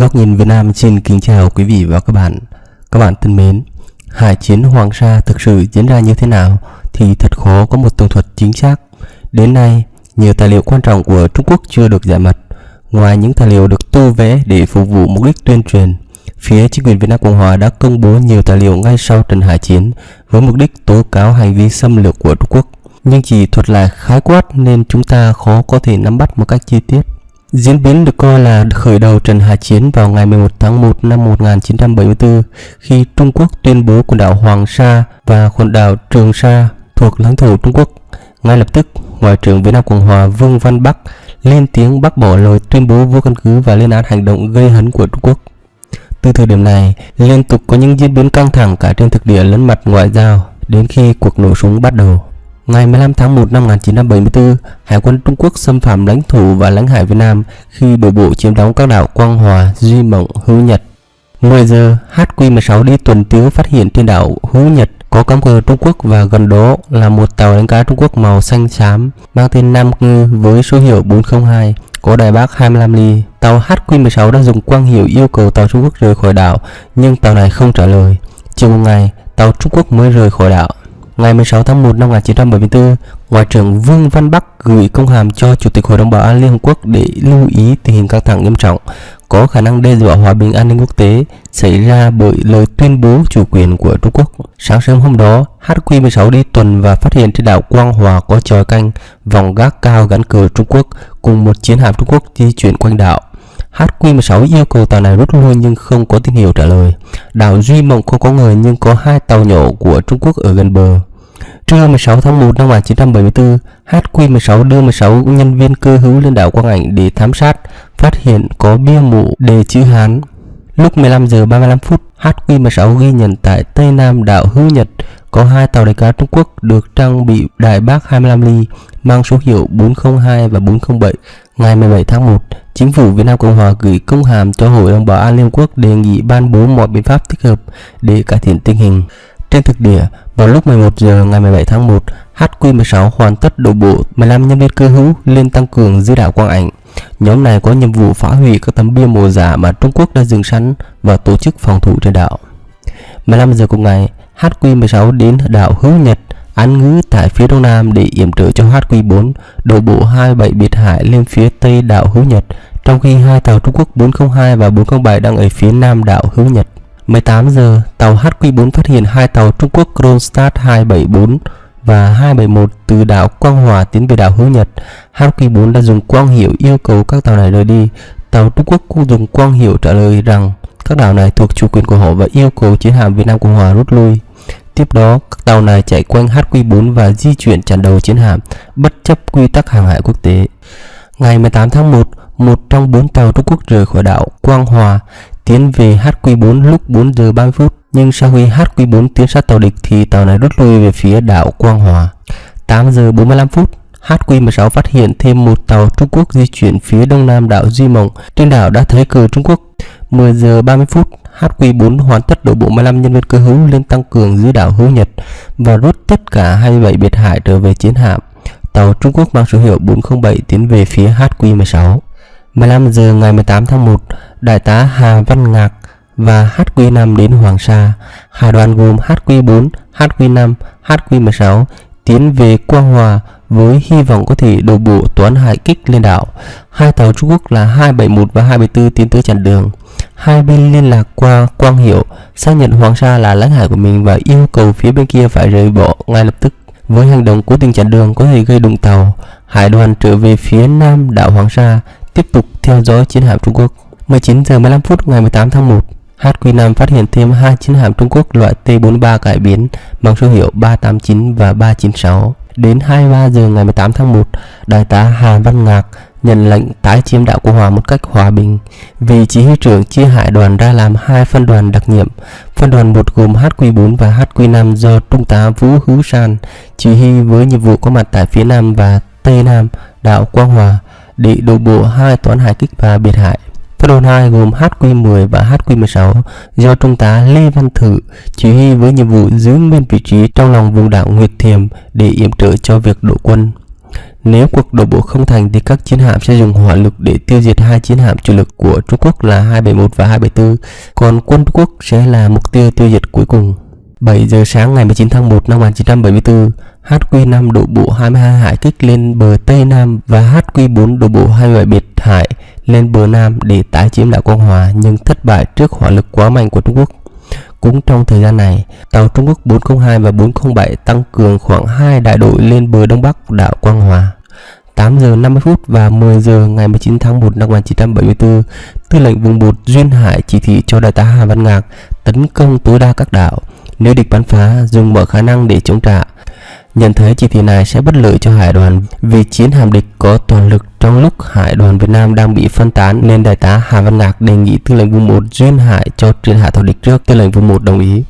Góc nhìn Việt Nam xin kính chào quý vị và các bạn. Các bạn thân mến, Hải chiến Hoàng Sa thực sự diễn ra như thế nào thì thật khó có một tường thuật chính xác. Đến nay, nhiều tài liệu quan trọng của Trung Quốc chưa được giải mật. Ngoài những tài liệu được tô vẽ để phục vụ mục đích tuyên truyền, phía chính quyền Việt Nam Cộng Hòa đã công bố nhiều tài liệu ngay sau trận hải chiến với mục đích tố cáo hành vi xâm lược của Trung Quốc, nhưng chỉ thuật lại khái quát nên chúng ta khó có thể nắm bắt một cách chi tiết. Diễn biến được coi là khởi đầu trận hải chiến vào ngày 11 tháng 1 năm 1974 khi Trung Quốc tuyên bố quần đảo Hoàng Sa và quần đảo Trường Sa thuộc lãnh thổ Trung Quốc. Ngay lập tức, Ngoại trưởng Việt Nam Cộng Hòa Vương Văn Bắc lên tiếng bác bỏ lời tuyên bố vô căn cứ và lên án hành động gây hấn của Trung Quốc. Từ thời điểm này, liên tục có những diễn biến căng thẳng cả trên thực địa lẫn mặt ngoại giao đến khi cuộc nổ súng bắt đầu. Ngày 15 tháng 1 năm 1974, Hải quân Trung Quốc xâm phạm lãnh thổ và lãnh hải Việt Nam khi đổ bộ chiếm đóng các đảo Quang Hòa, Duy Mộng, Hữu Nhật. 10 giờ, HQ-16 đi tuần tiễu phát hiện trên đảo Hữu Nhật có cắm cờ Trung Quốc và gần đó là một tàu đánh cá Trung Quốc màu xanh xám mang tên Nam Ngư với số hiệu 402, có đài bác 25 ly. Tàu HQ-16 đã dùng quang hiệu yêu cầu tàu Trung Quốc rời khỏi đảo, nhưng tàu này không trả lời. Chiều cùng ngày, tàu Trung Quốc mới rời khỏi đảo. Ngày 16 tháng 1 năm 1974, Ngoại trưởng Vương Văn Bắc gửi công hàm cho Chủ tịch Hội đồng Bảo an Liên Hợp Quốc để lưu ý tình hình căng thẳng nghiêm trọng, có khả năng đe dọa hòa bình an ninh quốc tế xảy ra bởi lời tuyên bố chủ quyền của Trung Quốc. Sáng sớm hôm đó, HQ-16 đi tuần và phát hiện trên đảo Quang Hòa có chòi canh, vòng gác cao gắn cờ Trung Quốc cùng một chiến hạm Trung Quốc di chuyển quanh đảo. HQ-16 yêu cầu tàu này rút lui nhưng không có tín hiệu trả lời. Đảo Duy Mộng không có người nhưng có 2 tàu nhỏ của Trung Quốc ở gần bờ. Trưa 16 tháng 1 năm 1974, HQ-16 đưa 16 nhân viên cơ hữu lên đảo Quang Ảnh để thám sát, phát hiện có bia mộ đề chữ Hán. Lúc 15 giờ 35 phút, HQ-16 ghi nhận tại Tây Nam đảo Hữu Nhật có 2 tàu đánh cá Trung Quốc được trang bị đại bác 25 ly mang số hiệu 402 và 407. Ngày 17 tháng 1, Chính phủ Việt Nam Cộng Hòa gửi công hàm cho Hội đồng Bảo an Liên Hợp Quốc đề nghị ban bố mọi biện pháp thích hợp để cải thiện tình hình. Trên thực địa, vào lúc 11 giờ ngày 17 tháng 1, HQ-16 hoàn tất đổ bộ 15 nhân viên cơ hữu lên tăng cường dưới đảo Quang Ảnh. Nhóm này có nhiệm vụ phá hủy các tấm bia mộ giả mà Trung Quốc đã dựng sẵn và tổ chức phòng thủ trên đảo. 15 giờ cùng ngày, HQ-16 đến đảo Hữu Nhật, án ngữ tại phía đông nam để yểm trợ cho HQ-4 đổ bộ 27 biệt hải lên phía tây đảo Hữu Nhật, trong khi 2 tàu Trung Quốc 402 và 407 đang ở phía nam đảo Hữu Nhật. 18 giờ, tàu HQ-4 phát hiện 2 tàu Trung Quốc Kronstadt 274 và 271 từ đảo Quang Hòa tiến về đảo Hữu Nhật. HQ-4 đã dùng quang hiệu yêu cầu các tàu này rời đi. Tàu Trung Quốc cũng dùng quang hiệu trả lời rằng các đảo này thuộc chủ quyền của họ và yêu cầu chiến hạm Việt Nam Cộng Hòa rút lui. Tiếp đó, các tàu này chạy quanh HQ-4 và di chuyển chặn đầu chiến hạm, bất chấp quy tắc hàng hải quốc tế. Ngày 18 tháng 1, một trong 4 tàu Trung Quốc rời khỏi đảo Quang Hòa, tiến về HQ-4 lúc 4 giờ 30 phút, nhưng sau khi HQ-4 tiến sát tàu địch thì tàu này rút lui về phía đảo Quang Hòa. 8 giờ 45 phút, HQ-16 phát hiện thêm một tàu Trung Quốc di chuyển phía đông nam đảo Duy Mộng, trên đảo đã thấy cờ Trung Quốc. 10 giờ 30 phút, HQ-4 hoàn tất đổ bộ 15 nhân viên cơ hữu lên tăng cường dưới đảo Hữu Nhật và rút tất cả 27 biệt hải trở về chiến hạm. Tàu Trung Quốc mang số hiệu 407 tiến về phía HQ-16. 15 giờ ngày 18 tháng 1, Đại tá Hà Văn Ngạc và HQ-5 đến Hoàng Sa. Hải đoàn gồm HQ-4, HQ-5, HQ-16 tiến về Quang Hòa với hy vọng có thể đổ bộ toán hải kích lên đảo. 2 tàu Trung Quốc là 271 và 274 tiến tới chặn đường. Hai bên liên lạc qua quang hiệu, xác nhận Hoàng Sa là lãnh hải của mình và yêu cầu phía bên kia phải rời bỏ ngay lập tức. Với hành động cố tình chặn đường có thể gây đụng tàu, hải đoàn trở về phía nam đảo Hoàng Sa, tiếp tục theo dõi chiến hạm Trung Quốc. 19 giờ 15 phút ngày 18 tháng 1, HQ-5 phát hiện thêm 2 chiến hạm Trung Quốc loại T-43 cải biến mang số hiệu 389 và 396. Đến 23 giờ ngày 18 tháng 1, Đại tá Hà Văn Ngạc nhận lệnh tái chiếm đảo Quang Hòa một cách hòa bình. Vị chỉ huy trưởng chia hải đoàn ra làm 2 phân đoàn đặc nhiệm. Phân đoàn 1 gồm HQ-4 và HQ-5 do Trung tá Vũ Hữu San chỉ huy với nhiệm vụ có mặt tại phía nam và tây nam đảo Quang Hòa để đổ bộ 2 toán hải kích và biệt hải. Phân đoàn 2 gồm HQ-10 và HQ-16 do Trung tá Lê Văn Thử chỉ huy với nhiệm vụ giữ nguyên vị trí trong lòng vùng đảo Nguyệt Thiềm để yểm trợ cho việc đổ quân. Nếu cuộc đổ bộ không thành thì các chiến hạm sẽ dùng hỏa lực để tiêu diệt hai chiến hạm chủ lực của Trung Quốc là 271 và 274, còn quân Trung Quốc sẽ là mục tiêu tiêu diệt cuối cùng. 7 giờ sáng ngày 19 tháng 1 năm 1974, HQ-5 đổ bộ 22 hải kích lên bờ Tây Nam và HQ-4 đổ bộ 27 biệt hải lên bờ Nam để tái chiếm đảo Quang Hòa, nhưng thất bại trước hỏa lực quá mạnh của Trung Quốc. Cũng trong thời gian này, tàu Trung Quốc 402 và 407 tăng cường khoảng 2 đại đội lên bờ Đông Bắc đảo Quang Hòa. 8 giờ 50 phút và 10 giờ ngày 19 tháng 1 năm 1974, Tư lệnh vùng 1 Duyên Hải chỉ thị cho đại tá Hà Văn Ngạc tấn công tối đa các đảo. Nếu địch bắn phá, dùng mọi khả năng để chống trả. Nhận thấy chỉ thị này sẽ bất lợi cho hải đoàn vì chiến hạm địch có toàn lực trong lúc hải đoàn Việt Nam đang bị phân tán, nên đại tá Hà Văn Ngạc đề nghị Tư lệnh vùng 1 Duyên Hải cho triển hạ tàu địch trước. Tư lệnh vùng 1 đồng ý.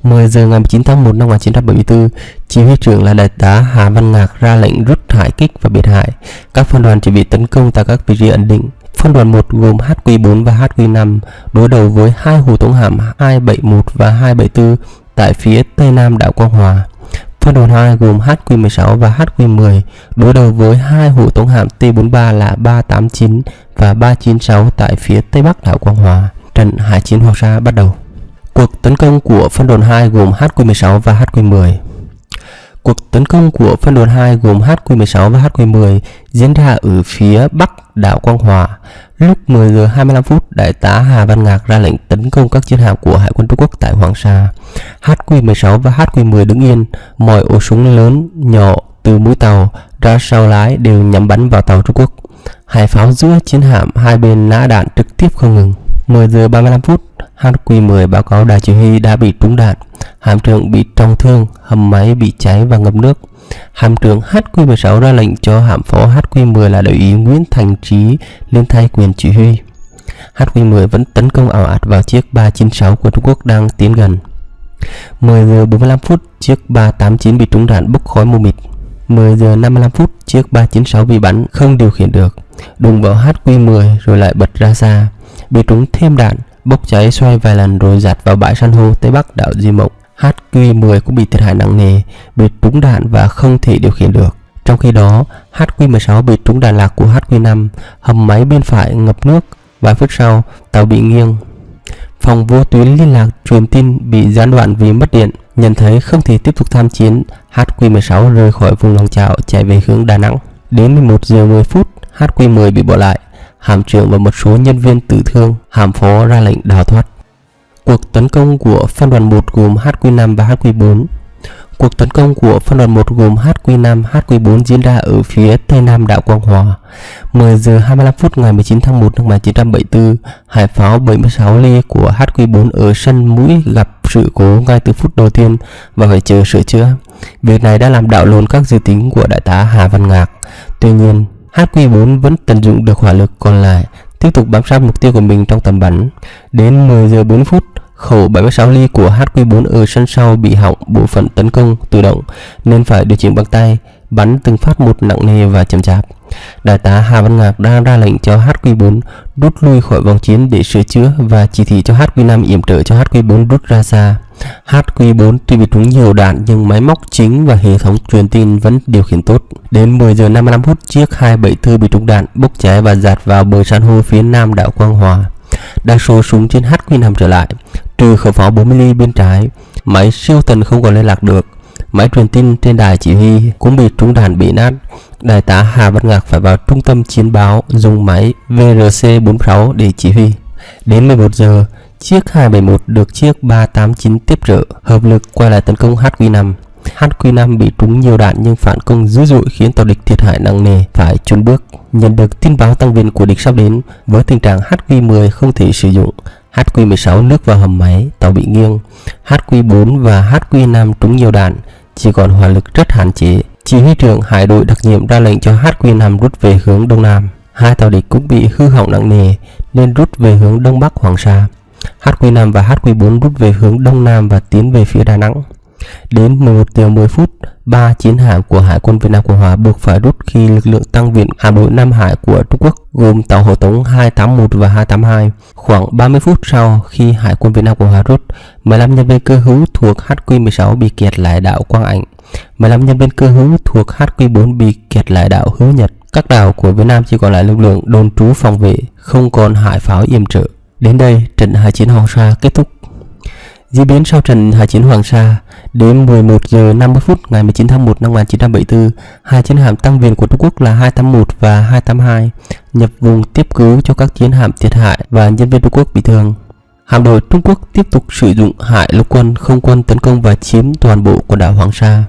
10 giờ ngày 19 tháng 1 năm 1974, chỉ huy trưởng là đại tá Hà Văn Ngạc ra lệnh rút hải kích và biệt hải. Các phân đoàn chuẩn bị tấn công tại các vị trí ẩn định. Phân đoàn 1 gồm HQ4 và HQ5 đối đầu với hai hộ tống hạm 271 và 274 tại phía Tây Nam đảo Quang Hòa. Phân đoàn 2 gồm HQ16 và HQ10 đối đầu với hai hộ tống hạm T43 là 389 và 396 tại phía Tây Bắc đảo Quang Hòa. Trận hải chiến Hoàng Sa bắt đầu. Cuộc tấn công của phân đoàn 2 gồm HQ16 và HQ10. Cuộc tấn công của phân đoàn 2 gồm HQ16 và HQ10 diễn ra ở phía Bắc đảo Quang Hòa. Lúc 10 giờ 25 phút, đại tá Hà Văn Ngạc ra lệnh tấn công các chiến hạm của Hải quân Trung Quốc tại Hoàng Sa. HQ16 và HQ10 đứng yên, mọi ổ súng lớn, nhỏ từ mũi tàu ra sau lái đều nhắm bắn vào tàu Trung Quốc. Hải pháo giữa chiến hạm hai bên nã đạn trực tiếp không ngừng. 10 giờ 35 phút, HQ10 báo cáo đài chỉ huy đã bị trúng đạn, hạm trưởng bị trọng thương, hầm máy bị cháy và ngập nước. Hạm trưởng HQ16 ra lệnh cho hạm phó HQ10 là đại úy Nguyễn Thành Trí lên thay quyền chỉ huy. HQ10 vẫn tấn công ảo ạt vào chiếc 396 của Trung Quốc đang tiến gần. 10 giờ 45 phút, chiếc 389 bị trúng đạn bốc khói mù mịt. 10 giờ 55 phút, chiếc 396 bị bắn không điều khiển được, đụng vào HQ10 rồi lại bật ra xa, bị trúng thêm đạn, bốc cháy xoay vài lần rồi dạt vào bãi san hô Tây Bắc đảo Di Mộng. HQ10 cũng bị thiệt hại nặng nề, bị trúng đạn và không thể điều khiển được. Trong khi đó, HQ16 bị trúng đạn lạc của HQ5, hầm máy bên phải ngập nước. Vài phút sau, tàu bị nghiêng. Phòng vô tuyến liên lạc truyền tin bị gián đoạn vì mất điện. Nhận thấy không thể tiếp tục tham chiến, HQ16 rời khỏi vùng lòng chảo chạy về hướng Đà Nẵng. Đến 11 giờ 10 phút, HQ10 bị bỏ lại. Hạm trưởng và một số nhân viên tử thương, hạm phó ra lệnh đào thoát. Cuộc tấn công của phân đoàn 1 gồm HQ5 và HQ4. Cuộc tấn công của phân đoàn 1 gồm HQ5, HQ4 diễn ra ở phía Tây Nam đảo Quang Hòa. 10 giờ 25 phút ngày 19 tháng 1 năm 1974, hải pháo 76 ly của HQ4 ở sân mũi gặp sự cố ngay từ phút đầu tiên và phải chờ sửa chữa. Việc này đã làm đảo lộn các dự tính của đại tá Hà Văn Ngạc. Tuy nhiên, HQ4 vẫn tận dụng được hỏa lực còn lại, tiếp tục bám sát mục tiêu của mình trong tầm bắn. Đến 10 giờ 4 phút, khẩu 76 ly của HQ4 ở sân sau bị hỏng bộ phận tấn công tự động nên phải điều chỉnh bằng tay, bắn từng phát một nặng nề và chậm chạp. Đại tá Hà Văn Ngạc đang ra lệnh cho HQ4 rút lui khỏi vòng chiến để sửa chữa và chỉ thị cho HQ5 yểm trợ cho HQ4 rút ra xa. HQ4 tuy bị trúng nhiều đạn nhưng máy móc chính và hệ thống truyền tin vẫn điều khiển tốt. Đến 10 giờ 55 phút, chiếc 274 bị trúng đạn, bốc cháy và dạt vào bờ san hô phía nam đảo Quang Hòa. Đa số súng trên HQ5 trở lại, trừ khẩu pháo 40mm bên trái. Máy siêu tần không còn liên lạc được. Máy truyền tin trên đài chỉ huy cũng bị trúng đạn bị nát. Đại tá Hà Văn Ngạc phải vào trung tâm chiến báo dùng máy VRC46 để chỉ huy. Đến 11 giờ, chiếc 271 được chiếc 389 tiếp trợ, hợp lực quay lại tấn công HQ5. HQ5 bị trúng nhiều đạn nhưng phản công dữ dội khiến tàu địch thiệt hại nặng nề, phải chùn bước. Nhận được tin báo tăng viện của địch sắp đến, với tình trạng HQ10 không thể sử dụng, HQ16 nước vào hầm máy, tàu bị nghiêng. HQ4 và HQ5 trúng nhiều đạn, chỉ còn hỏa lực rất hạn chế. Chỉ huy trưởng hải đội đặc nhiệm ra lệnh cho HQ5 rút về hướng đông nam. Hai tàu địch cũng bị hư hỏng nặng nề nên rút về hướng đông bắc Hoàng Sa. HQ5 và HQ4 rút về hướng đông nam và tiến về phía Đà Nẵng. Đến 11 giờ 10 phút, 3 chiến hạm của Hải quân Việt Nam Cộng Hòa buộc phải rút khi lực lượng tăng viện hạm đội Nam Hải của Trung Quốc gồm tàu hộ tống 281 và 282. Khoảng 30 phút sau khi Hải quân Việt Nam Cộng Hòa rút, 15 nhân viên cơ hữu thuộc HQ16 bị kẹt lại đảo Quang Ảnh. 15 nhân viên cơ hữu thuộc HQ4 bị kẹt lại đảo Hữu Nhật. Các đảo của Việt Nam chỉ còn lại lực lượng đồn trú phòng vệ, không còn hải pháo yểm trợ. Đến đây, trận hải chiến Hoàng Sa kết thúc. Diễn biến sau trận hải chiến Hoàng Sa, đến 11 giờ 50 phút ngày 19 tháng 1 năm 1974, hai chiến hạm tăng viện của Trung Quốc là 281 và 282 nhập vùng tiếp cứu cho các chiến hạm thiệt hại và nhân viên Trung Quốc bị thương. Hạm đội Trung Quốc tiếp tục sử dụng hải lục quân, không quân tấn công và chiếm toàn bộ quần đảo Hoàng Sa.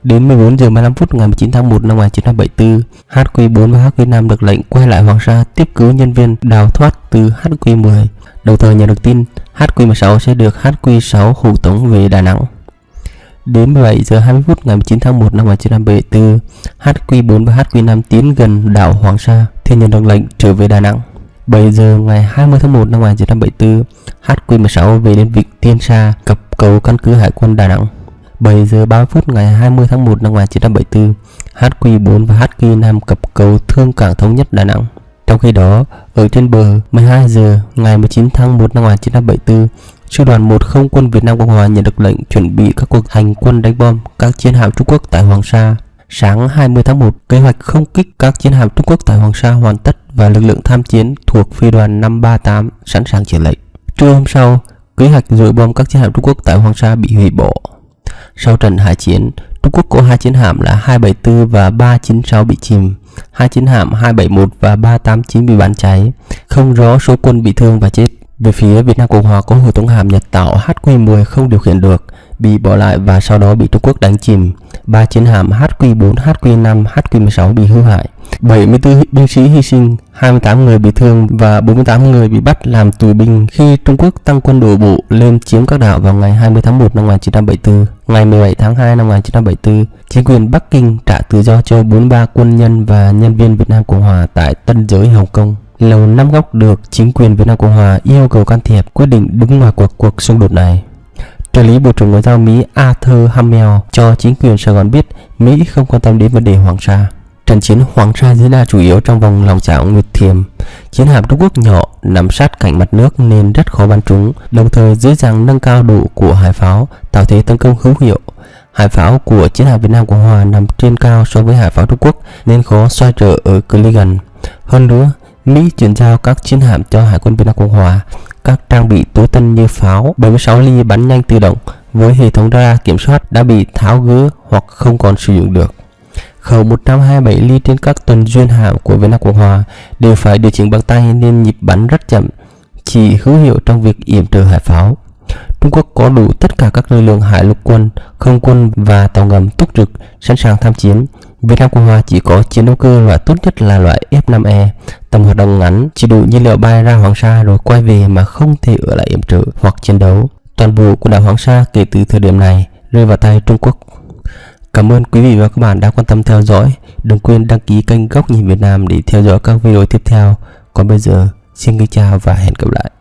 Đến 14 giờ 15 phút ngày 19 tháng 1 năm 1974, HQ4 và HQ5 được lệnh quay lại Hoàng Sa tiếp cứu nhân viên đào thoát từ HQ10. Đồng thời nhận được tin HQ16 sẽ được HQ6 hộ tống về Đà Nẵng. Đến 17 giờ 20 phút ngày 19 tháng 1 năm 1974, HQ4 và HQ5 tiến gần đảo Hoàng Sa thì nhận được lệnh trở về Đà Nẵng. 7 giờ ngày 20 tháng 1 năm 1974, HQ16 về đến vịnh Tiên Sa, cập cầu căn cứ hải quân Đà Nẵng. 7 giờ 30 phút ngày 20 tháng 1 năm 1974, HQ4 và HQ5 cập cầu Thương Cảng Thống Nhất Đà Nẵng. Trong khi đó, ở trên bờ, 12 giờ ngày 19 tháng 1 năm 1974, Sư đoàn 1 Không quân Việt Nam Cộng Hòa nhận được lệnh chuẩn bị các cuộc hành quân đánh bom các chiến hạm Trung Quốc tại Hoàng Sa. Sáng 20 tháng 1, kế hoạch không kích các chiến hạm Trung Quốc tại Hoàng Sa hoàn tất và lực lượng tham chiến thuộc phi đoàn 538 sẵn sàng triển lệnh. Trưa hôm sau, kế hoạch dội bom các chiến hạm Trung Quốc tại Hoàng Sa bị hủy bỏ. Sau trận hải chiến, Trung Quốc có hai chiến hạm là 274 và 396 bị chìm, hai chiến hạm 271 và 389 bị bắn cháy, không rõ số quân bị thương và chết. Về phía Việt Nam Cộng Hòa có hộ tống hạm Nhật Tạo HQ10 không điều khiển được, bị bỏ lại và sau đó bị Trung Quốc đánh chìm. 3 chiến hạm HQ4, HQ5, HQ16 bị hư hại. 74 binh sĩ hy sinh, 28 người bị thương và 48 người bị bắt làm tù binh khi Trung Quốc tăng quân đổ bộ lên chiếm các đảo vào ngày 20 tháng 1 năm 1974. Ngày 17 tháng 2 năm 1974, chính quyền Bắc Kinh trả tự do cho 43 quân nhân và nhân viên Việt Nam Cộng Hòa tại Tân Giới, Hồng Kông. Lầu Năm Góc được chính quyền Việt Nam Cộng Hòa yêu cầu can thiệp, quyết định đứng ngoài cuộc xung đột này. Trợ lý Bộ trưởng Ngoại giao Mỹ Arthur Hamel cho chính quyền Sài Gòn biết Mỹ không quan tâm đến vấn đề Hoàng Sa. Trận chiến Hoàng Sa diễn ra chủ yếu trong vòng lòng chảo Nguyệt Thiềm. Chiến hạm Trung Quốc nhỏ nằm sát cạnh mặt nước nên rất khó bắn trúng, đồng thời dễ dàng nâng cao độ của hải pháo, tạo thế tấn công hữu hiệu. Hải pháo của chiến hạm Việt Nam Cộng Hòa nằm trên cao so với hải pháo Trung Quốc nên khó xoay trở ở cự ly gần. Hơn nữa, Mỹ chuyển giao các chiến hạm cho Hải quân Việt Nam Cộng Hòa các trang bị tối tân như pháo 76 ly bắn nhanh tự động với hệ thống radar kiểm soát đã bị tháo gỡ hoặc không còn sử dụng được. Khẩu 127 ly trên các tuần duyên hạm của Việt Nam Cộng Hòa đều phải điều chỉnh bằng tay nên nhịp bắn rất chậm, chỉ hữu hiệu trong việc yểm trợ hải pháo. Trung Quốc có đủ tất cả các lực lượng hải lục quân, không quân và tàu ngầm túc trực sẵn sàng tham chiến. Việt Nam Cộng Hòa chỉ có chiến đấu cơ loại tốt nhất là loại F-5E, tầm hoạt động ngắn, chỉ đủ nhiên liệu bay ra Hoàng Sa rồi quay về mà không thể ở lại yểm trợ hoặc chiến đấu. Toàn bộ quần đảo Hoàng Sa kể từ thời điểm này rơi vào tay Trung Quốc. Cảm ơn quý vị và các bạn đã quan tâm theo dõi. Đừng quên đăng ký kênh Góc Nhìn Việt Nam để theo dõi các video tiếp theo. Còn bây giờ, xin kính chào và hẹn gặp lại.